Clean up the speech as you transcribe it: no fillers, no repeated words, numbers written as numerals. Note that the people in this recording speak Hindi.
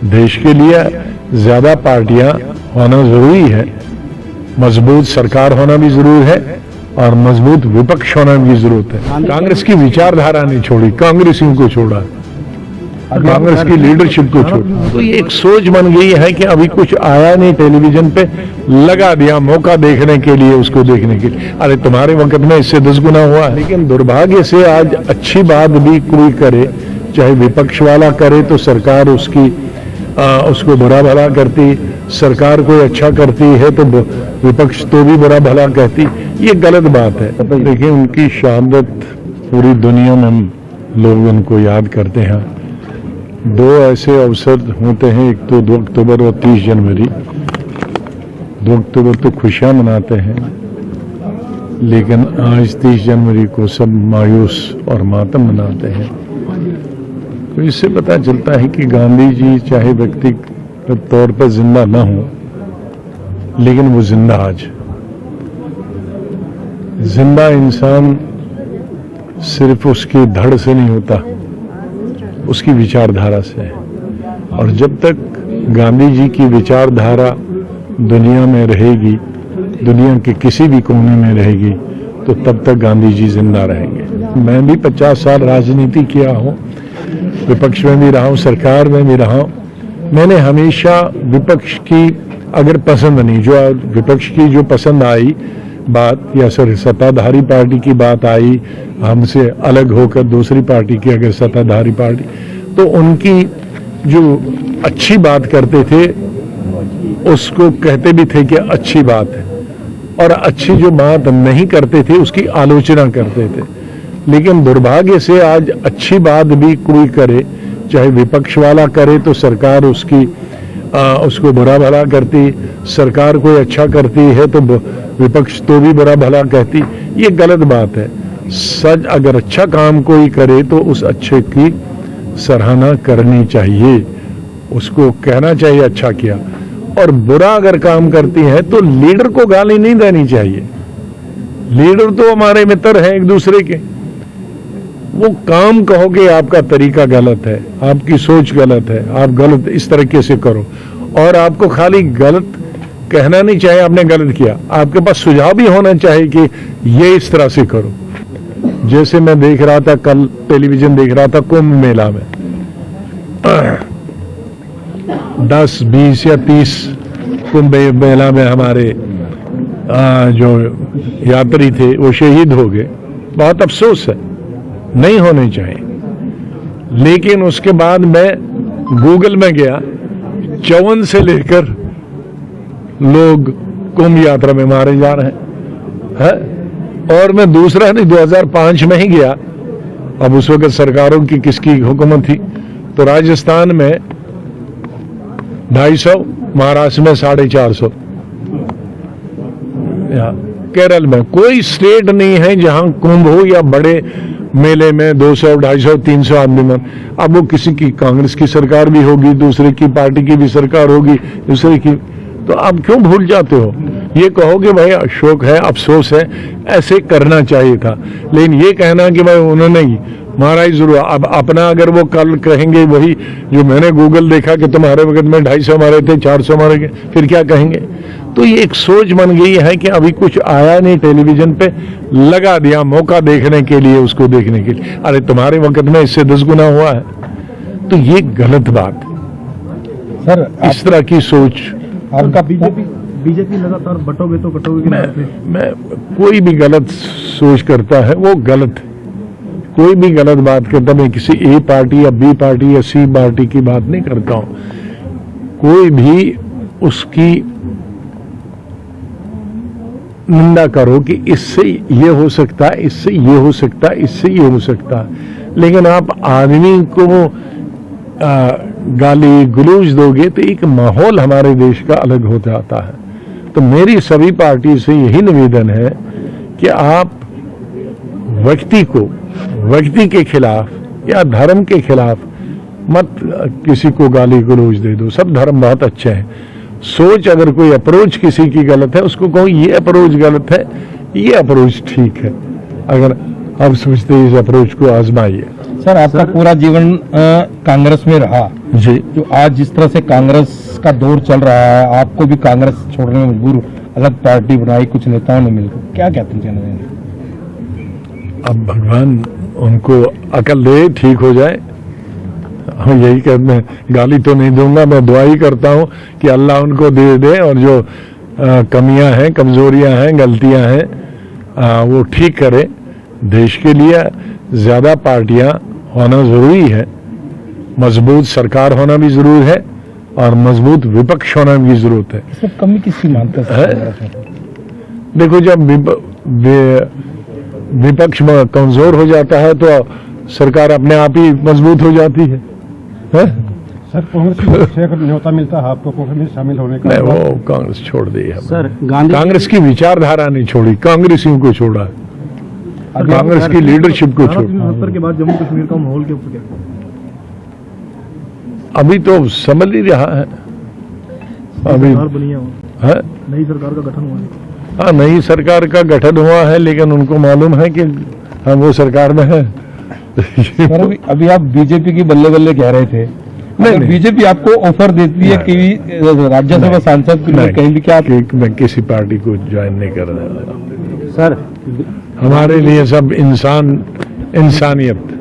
देश के लिए ज्यादा पार्टियां होना जरूरी है, मजबूत सरकार होना भी जरूरी है और मजबूत विपक्ष होना भी जरूरत है। कांग्रेस की विचारधारा नहीं छोड़ी, कांग्रेसियों को छोड़ा, कांग्रेस की लीडरशिप को छोड़ा। तो ये एक सोच बन गई है कि अभी कुछ आया नहीं, टेलीविजन पे लगा दिया मौका देखने के लिए, उसको देखने के लिए। अरे तुम्हारे वक्त में इससे 10 गुना हुआ है। लेकिन दुर्भाग्य से आज अच्छी बात भी कोई करे, चाहे विपक्ष वाला करे तो सरकार उसको बुरा भला करती, सरकार कोई अच्छा करती है तो विपक्ष तो भी बुरा भला कहती। ये गलत बात है। देखिए, उनकी शहादत पूरी दुनिया में लोग उनको याद करते हैं। 2 ऐसे अवसर होते हैं, एक तो 2 अक्टूबर और 30 जनवरी। 2 अक्टूबर तो खुशियां मनाते हैं, लेकिन आज 30 जनवरी को सब मायूस और मातम मनाते हैं। तो इससे पता चलता है कि गांधी जी चाहे व्यक्तिगत तौर पर जिंदा न हो, लेकिन वो जिंदा आज। जिंदा इंसान सिर्फ उसकी धड़ से नहीं होता, उसकी विचारधारा से है। और जब तक गांधी जी की विचारधारा दुनिया में रहेगी, दुनिया के किसी भी कोने में रहेगी, तो तब तक गांधी जी जिंदा रहेंगे। मैं भी 50 साल राजनीति किया हूं, विपक्ष में भी रहा हूं, सरकार में भी रहा हूं। मैंने हमेशा विपक्ष की अगर पसंद नहीं, जो विपक्ष की जो पसंद आई बात या सत्ताधारी पार्टी की बात आई, हमसे अलग होकर दूसरी पार्टी की अगर सत्ताधारी पार्टी, तो उनकी जो अच्छी बात करते थे उसको कहते भी थे कि अच्छी बात है, और अच्छी जो बात नहीं करते थे उसकी आलोचना करते थे। लेकिन दुर्भाग्य से आज अच्छी बात भी कोई करे, चाहे विपक्ष वाला करे तो सरकार उसको बुरा भला करती, सरकार कोई अच्छा करती है तो विपक्ष तो भी बुरा भला कहती। ये गलत बात है। सच अगर अच्छा काम कोई करे तो उस अच्छे की सराहना करनी चाहिए, उसको कहना चाहिए अच्छा किया। और बुरा अगर काम करती है तो लीडर को गाली नहीं देनी चाहिए। लीडर तो हमारे मित्र हैं एक दूसरे के। वो काम कहोगे आपका तरीका गलत है, आपकी सोच गलत है, आप गलत इस तरीके से करो, और आपको खाली गलत कहना नहीं चाहिए आपने गलत किया, आपके पास सुझाव भी होना चाहिए कि ये इस तरह से करो। जैसे मैं देख रहा था, कल टेलीविजन देख रहा था, कुंभ मेला में 10, 20 या 30 कुंभ मेला में हमारे जो यात्री थे वो शहीद हो गए। बहुत अफसोस है, नहीं होने चाहिए। लेकिन उसके बाद मैं गूगल में गया, 54 से लेकर लोग कुंभ यात्रा में मारे जा रहे हैं। और मैं दूसरा नहीं, 2005 में ही गया, अब उस वक्त सरकारों की किसकी हुकूमत थी, तो राजस्थान में 250, महाराष्ट्र में 450, केरल में कोई स्टेट नहीं है जहां कुंभ हो या बड़े मेले में 200, 250, 300 आदमी में। अब वो किसी की कांग्रेस की सरकार भी होगी, दूसरे की पार्टी की भी सरकार होगी, दूसरे की, तो आप क्यों भूल जाते हो? ये कहोगे भाई अशोक है, अफसोस है, ऐसे करना चाहिए था। लेकिन ये कहना कि भाई उन्होंने मारा ही जरूर, अब अपना अगर वो कल कहेंगे वही जो मैंने गूगल देखा कि तुम्हारे वक्त में 250 मारे थे, 400 मारे गए, फिर क्या कहेंगे? तो ये एक सोच बन गई है कि अभी कुछ आया नहीं, टेलीविजन पे लगा दिया मौका देखने के लिए, उसको देखने के लिए। अरे तुम्हारे वक्त में इससे 10 गुना हुआ है। तो ये गलत बात सर, इस तरह की सोच। आपका बीजेपी लगातार बटोगे तो कटोगे। मैं कोई भी गलत सोच करता है वो गलत है। कोई भी गलत बात करता, मैं किसी ए पार्टी या बी पार्टी या सी पार्टी की बात नहीं करता हूं। कोई भी उसकी निंदा करो कि इससे ये हो सकता है, इससे ये हो सकता है, इससे ये हो सकता है, लेकिन आप आदमी को गाली गलौज दोगे तो एक माहौल हमारे देश का अलग हो जाता है। तो मेरी सभी पार्टी से यही निवेदन है कि आप व्यक्ति के खिलाफ या धर्म के खिलाफ मत किसी को गाली गलौज दे दो। सब धर्म बहुत अच्छे हैं। सोच अगर कोई अप्रोच किसी की गलत है, उसको कहो ये अप्रोच गलत है, ये अप्रोच ठीक है। अगर आप समझते हैं इस अप्रोच को आजमाइए। सर आपका पूरा जीवन कांग्रेस में रहा, जी, जो आज जिस तरह से कांग्रेस का दौर चल रहा है, आपको भी कांग्रेस छोड़ने में मजबूर, अलग पार्टी बनाई कुछ नेताओं ने मिलकर, क्या कहते हैं कहना चाहेंगे? अब भगवान उनको अकल दे, ठीक हो जाए। हम यही कहते हैं, गाली तो नहीं दूंगा, मैं दुआ ही करता हूं कि अल्लाह उनको दे और जो कमियां हैं, कमजोरियां हैं, गलतियां हैं, वो ठीक करे। देश के लिए ज्यादा पार्टियां होना जरूरी है, मजबूत सरकार होना भी जरूरी है और मजबूत विपक्ष होना भी जरूरत है। इसमें कमी किसकी मानते हैं? देखो, जब विपक्ष कमजोर हो जाता है तो सरकार अपने आप ही मजबूत हो जाती है। सर कांग्रेस से न्योता मिलता है आपको कांग्रेस में शामिल होने का? नहीं, वो कांग्रेस छोड़ दी है। सर गांधी कांग्रेस की विचारधारा नहीं छोड़ी, कांग्रेसियों को छोड़ा, कांग्रेस की लीडरशिप को छोड़ा। 1969 के बाद जम्मू कश्मीर का माहौल के ऊपर क्या? अभी तो समझ ही रहा है, अभी सरकार बनी है, नई सरकार का गठन हुआ है। हाँ, नई सरकार का गठन हुआ है, लेकिन उनको मालूम है कि हम वो सरकार में है। सर अभी आप बीजेपी की बल्ले बल्ले कह रहे थे, नहीं, बीजेपी आपको ऑफर देती है कि राज्यसभा सांसद के लिए कहीं भी, क्या मैं किसी पार्टी को ज्वाइन नहीं करने वाला। सर हमारे लिए सब इंसानियत